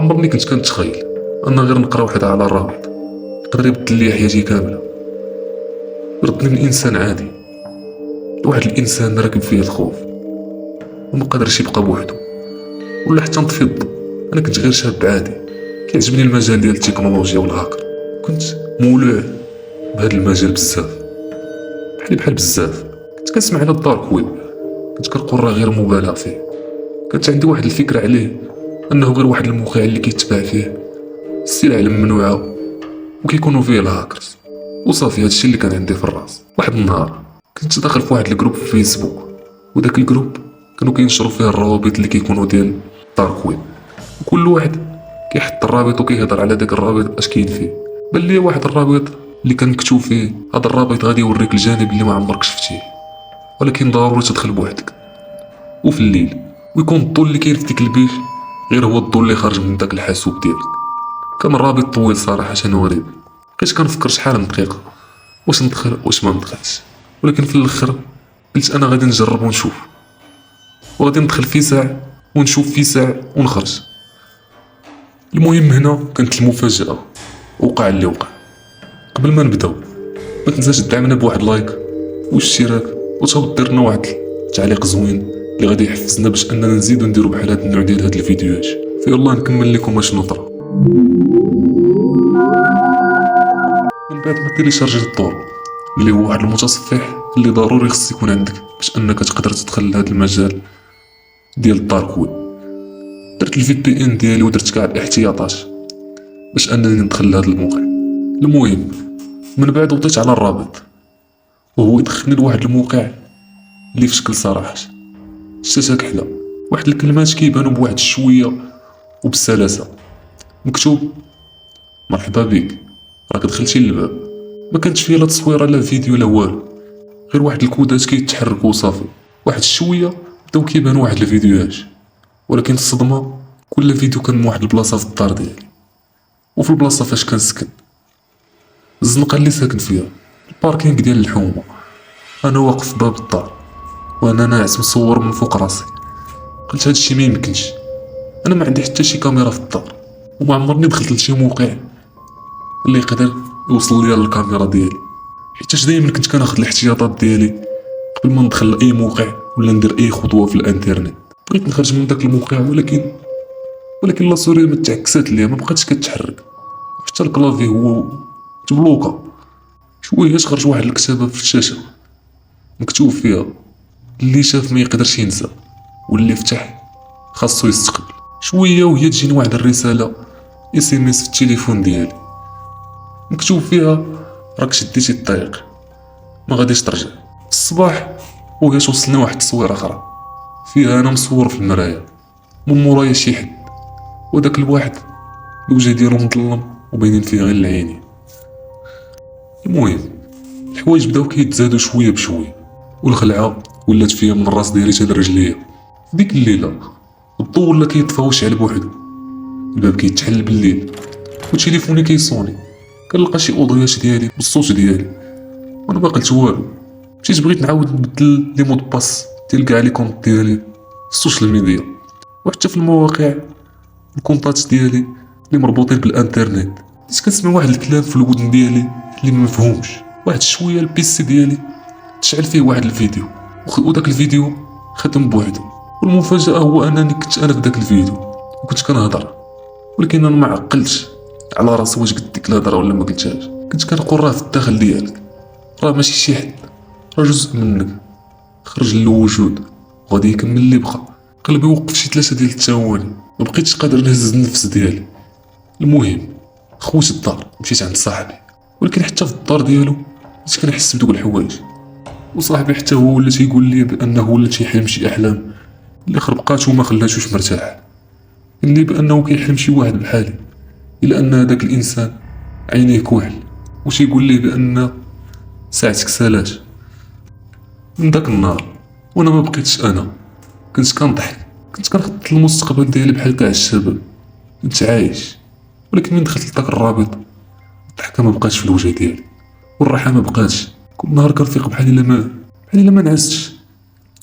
عمرني كنت كنتخيل ان غير نقرا وحده على الرابط يقدر يبدل لي حياتي كامله، يردني من انسان عادي لواحد الانسان راكب فيه الخوف وما قادرش يبقى بوحدو ولا حتى نطفي الضو. انا كنت غير شاب عادي كيعجبني المجال ديال التكنولوجيا والهاكر، كنت مولوع بهذا المجال بزاف، بحال بزاف. كنت كنسمع على الدارك ويب، كنت كنقرا غير مبالغ فيه. كانت عندي واحد الفكره عليه انه غير واحد الموقع اللي كيتباع فيه السلع الممنوعه وكيكونوا فيه الهاكرز وصافي. هادشي اللي كان عندي في الراس. واحد النهار كنت داخل في واحد الجروب في فيسبوك، وداك الجروب كانوا كينشروا فيه الروابط اللي كيكونوا ديال الدارك ويب، وكل واحد كيحط الرابط وكيهضر على داك الرابط اش كاين فيه. بان لي واحد الرابط اللي كان مكتوب فيه هذا الرابط غادي يوريك الجانب اللي ما عمرك شفتيه، ولكن ضروري تدخل بوحدك وفي الليل، ويكون الضو اللي كاين في ديك البيت غير هو الضو اللي خارج من داك الحاسوب ديالك. كان الرابط طويل صراحه وريب، بقيت كنفكر شحال من دقيقه واش ندخل واش ما ندخلش، ولكن في الاخر قلت انا غادي نجرب ونشوف، وغادي ندخل في ساعه ونشوف في ساعه ونخرج. المهم هنا كانت المفاجاه، وقع اللي وقع. قبل ما نبداو ما تنساش تدعمنا بواحد لايك واشتراك، وتهبط دير لنا واحد تعليق زوين اللي غادي يحفزنا باش اننا نزيدو نديرو بحال هاد النوع ديال هاد الفيديوهات. فيلا نكمل لكم اشنو طرا. من بعد ما تيليشارجيت الدور اللي هو واحد المتصفح اللي ضروري خص يكون عندك باش انك تقدر تدخل لهاد المجال ديال الدارك ويب، درت الفي بي ان ديالي ودرت كاع الاحتياطات باش انني ندخل لهاد الموقع. المهم من بعد وطيت على الرابط وهو يدخلني لواحد الموقع اللي في شكل صراحه شتا كحله، واحد الكلمات كيبانو بواحد الشويه وبسلاسه، مكتوب مرحبا بك راك دخلتي للباب. ما كانتش فيه لا تصويره لا فيديو لا والو، غير واحد الكودات كيتحركوا وصافي. واحد الشويه بداو كيبانو واحد الفيديوهات، ولكن الصدمه كل فيديو كان من واحد البلاصه في الدار ديالي، وفي البلاصه فاش كنسكن، الزنقه اللي ساكن فيها، الباركينغ ديال الحومه. انا واقف في باب الدار وانا ناعس مصور من فوق راسي. قلت هادشي ما يمكنش، انا ما عندي حتى شي كاميرا في الدار وما عمرني دخلت لشي موقع اللي يقدر يوصل ليا الكاميرا ديالي، حيت دائما كنت كناخذ الاحتياطات ديالي قبل ما ندخل لاي موقع ولا ندير اي خطوه في الانترنت. بغيت نخرج من داك الموقع ولكن لا سوري ما تعكسات ليا، ما بقاتش كتحرك، حتى الكلافي هو تبلوكا. شويه خرج واحد الكتابه في الشاشه مكتوب فيها اللي شاف ما يقدرش ينسى واللي فتح خاصو يستقبل. شويه وهي تجيني واحد الرساله اس ام اس في التليفون ديالي مكتوب فيها راك شديتي الطريق ما غاديش ترجع. في الصباح وهي توصلنا واحد التصويره اخرى فيها انا مصور في المرايه من مورايا شي حد، وداك الواحد الوجه ديالو مظلم وباينين فيه غير العينين. المهم الحوايج بداو كيتزادوا شويه بشويه، والخلعه ولات فيا من الراس ديالي حتى لرجليا. في ديك الليله الضو ولا كيطفى وشعل بوحدو، الباب كيتحل بالليل وتليفوني كيصوني، كنلقى شي اوضيات ديالي بالصوت ديالي وانا ما قلت والو. مشيت بغيت نعاود نبدل لي مود باس ديال كاع لي كونط ديالي في السوشيال ميديا وحتى في المواقع الكونطات ديالي اللي مربوطين بالانترنت. بديت كنسمع واحد الكلام في الودن ديالي اللي ما مفهومش. واحد شويه البيسي ديالي تشعل فيه واحد الفيديو وداك الفيديو ختم بوحدو، والمفاجاه هو انني كنت انا في داك الفيديو وكنت كنهضر، ولكن انا ما عقلتش على راسي واش قلت ديك الهضره ولا ما قلتهاش. كنت كنقول راه في الداخل ديالك، راه ماشي شي حد، راه جزء منك خرج للوجود وغادي يكمل اللي بقى. قلبي وقف شي 3 ديال الثواني، ما بقيتش قادر نهز النفس ديالي. المهم خوت الدار مشيت عند صاحبي، ولكن حتى في الدار ديالو بديت كنحس بدوك الحوايج، وصاحبي حتى هو ولا تيقول لي بانه ولا تيحلم شي احلام اللي خربقاتو وما خلاتوش مرتاح. قال لي بانه كيحلم شي واحد بحالي، الا ان هذاك الانسان عينيه كحل، وتيقول ليه بان ساعتك سالات. من داك النهار وانا ما بقيتش انا، كنت كنضحك، كنت كنخطط للمستقبل ديالي بحال كاع الشباب، كنت عايش. ولكن من دخلت لداك الرابط الضحكه ما بقاتش في الوجه ديالي والراحه ما بقاتش. كل نهار كنفيق بحال الا ما نعستش،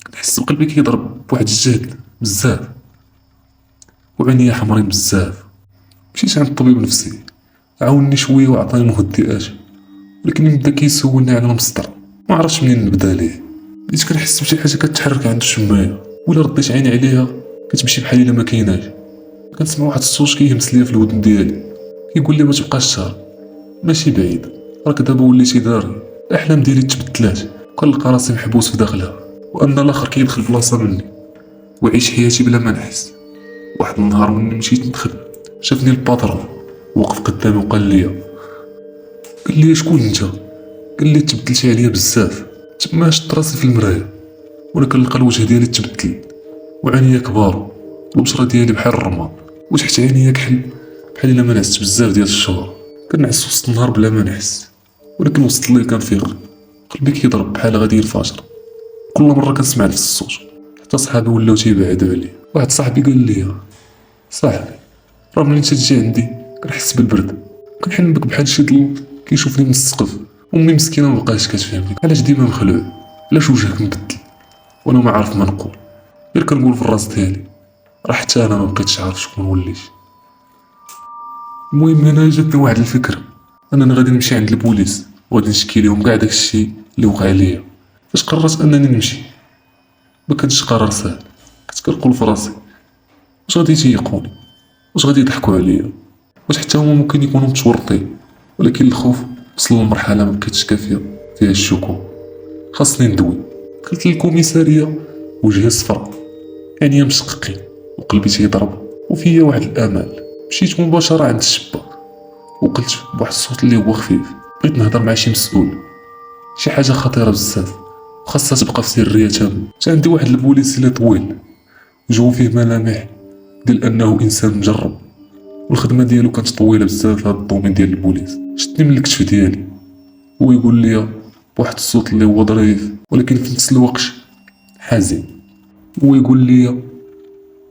كنحس بقلبي كيضرب بواحد الجهد بزاف وعينيا حمرين بزاف. مشيت عند الطبيب النفسي، عاوني شويه وعطاني مهدئات، ولكن بدا كيسولني على المصدر. ما عرفتش منين نبدا ليه. بديت كنحس بشي حاجه كتحرك عند الشمايه، ولا رديت عيني عليها كتمشي بحال الا ما كايناش. كنسمع واحد الصوت كيهمس ليا في الودن ديالي، كيقول لي ما تبقاش شهر، ماشي بعيد، راك دابا وليتي داري. الاحلام ديالي تبدلات، كنلقى راسي محبوس في داخلها، وان الاخر كيدخل بلاصه مني وعيش حياتي بلا ما نحس. واحد النهار مني مشيت ندخل، شافني الباترون وقف قدامي وقال لي، قال لي شكون انت؟ قال لي تبدلتي عليا بزاف. تما شفت راسي في المرايه وانا كنلقى الوجه ديالي تبدل، وعينيا كبار، البشره ديالي بحال الرماد، وتحت عينيا كحل بحال الا ما نعست بزاف ديال الشهور. كنعس وسط النهار بلا ما نحس، ولكن وسط الليل كنفيق قلبي كيضرب بحال غادي ينفجر. كل مره كنسمع نفس الصوت، حتى صحابي ولاو تيبعدوا عليا. واحد صاحبي قال لي، صاحبي راه ملي انت تجي عندي كنحس بالبرد، كنحن بك بحال شي ظل كيشوفني من السقف. امي مسكينه مبقاش كتفهمني، علاش ديما مخلوع، علاش وجهك مبدل، وانا ما عارف ما نقول، غير كنقول في الراس ديالي راه حتى انا ما بقيتش عارف شكون وليت. المهم هنا جاتني واحد الفكره، انني غادي نمشي عند البوليس وغادي نشكي لهم كاع داكشي اللي وقع ليا. فاش قررت انني نمشي ما كانش قرار سهل، كنت كنقول في راسي واش غادي يتيقوني، واش غادي يضحكوا عليا، واش حتى هما ممكن يكونوا متورطين. ولكن الخوف وصل لمرحله ما بقيتش كافيه فيها الشكوك، خاصني ندوي. دخلت للكوميساريه وجهي صفر، عينيا مشققين وقلبي تيضرب وفيا واحد الامل. مشيت مباشره عند الشباك وقلت بواحد الصوت اللي هو خفيف، بغيت نهضر مع شي مسؤول، شي حاجه خطيره بزاف وخاصها تبقى في سريه تامه. جا عندي واحد البوليسي اللي طويل، وجهو فيه ملامح ديال انه انسان مجرب، والخدمه ديالو كانت طويله بزاف في هذا الدومين ديال البوليس. شدني من الكتف ديالي هو يقول لي بواحد الصوت اللي هو ظريف ولكن في نفس الوقت حزين، هو يقول لي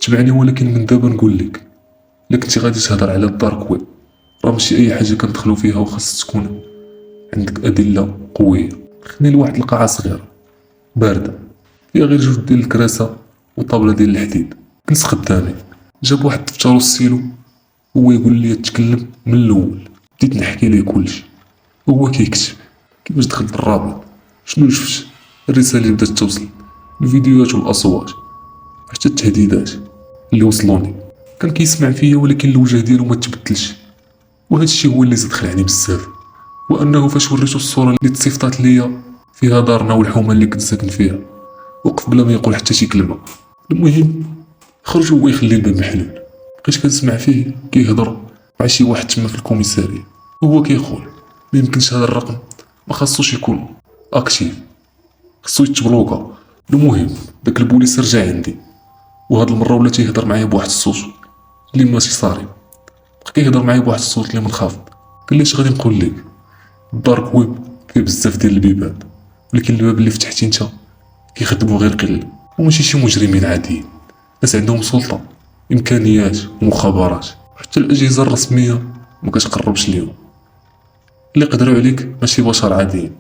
تبعني، ولكن من دابا نقول لك الا كنتي غادي تهضر على الدارك ويب راه ماشي اي حاجه كندخلو فيها، وخاص تكون عندك ادله قويه. خليني لواحد القاعه صغيره بارده فيها غير جوج ديال الكراسه وطابله ديال الحديد، جلس قدامي، جاب واحد الدفتر والسيلو، هو يقول لي تكلم من الاول. بديت نحكي ليه كلشي، هو كيكتب كيفاش دخلت الرابط، شنو شفت، الرساله اللي بدات توصل، الفيديوهات والاصوات، حتى التهديدات اللي وصلوني. كان كيسمع فيا ولكن الوجه ديالو ما تبدلش، وهذا الشيء هو اللي زاد خلعني بزاف. وانه فاش وريتو الصوره اللي تصيفطات ليا فيها دارنا والحومه اللي كنت ساكن فيها، وقف بلا ما يقول حتى شي كلمه. المهم خرج هو يخلي الباب محلول، بقيت كنسمع فيه كيهضر مع شي واحد تما في الكوميساريه، هو كيقول ما يمكنش هذا الرقم ما خاصوش يكون اكتيف، خاصو يتبلوكا. المهم داك البوليس رجع عندي، وهاد المره ولا تيهضر معايا بواحد الصوت اللي ماشي صارم، بقى كيهضر معايا بواحد الصوت اللي منخفض. قال لي اش غادي نقول لك، الدارك ويب فيه بزاف ديال البيبان، ولكن الباب اللي فتحتي انت كيخدموا غير قله، وماشي شي مجرمين عاديين، ناس عندهم سلطه، امكانيات ومخابرات، حتى الاجهزه الرسميه ما كتقربش ليهم. اللي قدروا عليك ماشي بشر عاديين،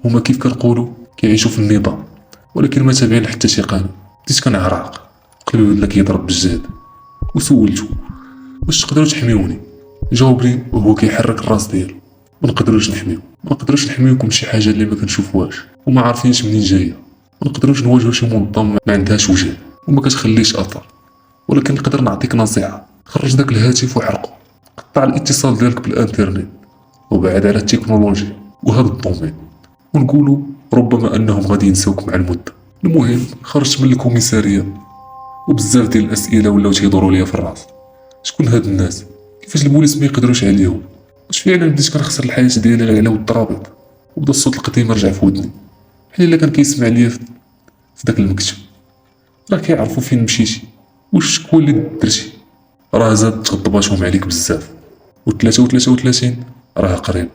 هما كيف كنقولوا كيعيشوا في النظام ولكن ما تابعين لحتى شي قانون. بديت كنعرق، قلبي بدا كيضرب بالجهد، وسولتو واش تقدروا تحميوني. جاوبني وهو كيحرك الراس ديالو، ما نقدروش نحميو، ما نقدروش نحميوكم شي حاجه اللي ما كنشوفوهاش وما عارفينش منين جايه، ما نقدروش نواجهوا شي منظمه ما عندهاش وجه وما كتخليش اثر، ولكن نقدر نعطيك نصيحه، خرج داك الهاتف وحرقه، قطع الاتصال ديالك بالانترنت وبعد على التكنولوجيا وهذا الدومين، ونقولوا ربما انهم غادي ينساوك مع المده. المهم خرجت من الكوميساريه وبزاف ديال الاسئله ولاو تيدوروا ليا في الراس، شكون هاد الناس، كيفاش البوليس ما يقدروش عليهم، واش فعلا بديت كنخسر الحياه ديالي غير على ود الرابط. وبدا الصوت القديم رجع في ودني بحال الا كان كيسمع ليا في داك المكتب، راه كيعرفوا فين مشيتي، واش شكون اللي درتي، راه زاد تغضباتهم عليك بزاف، و 33 راه قريب.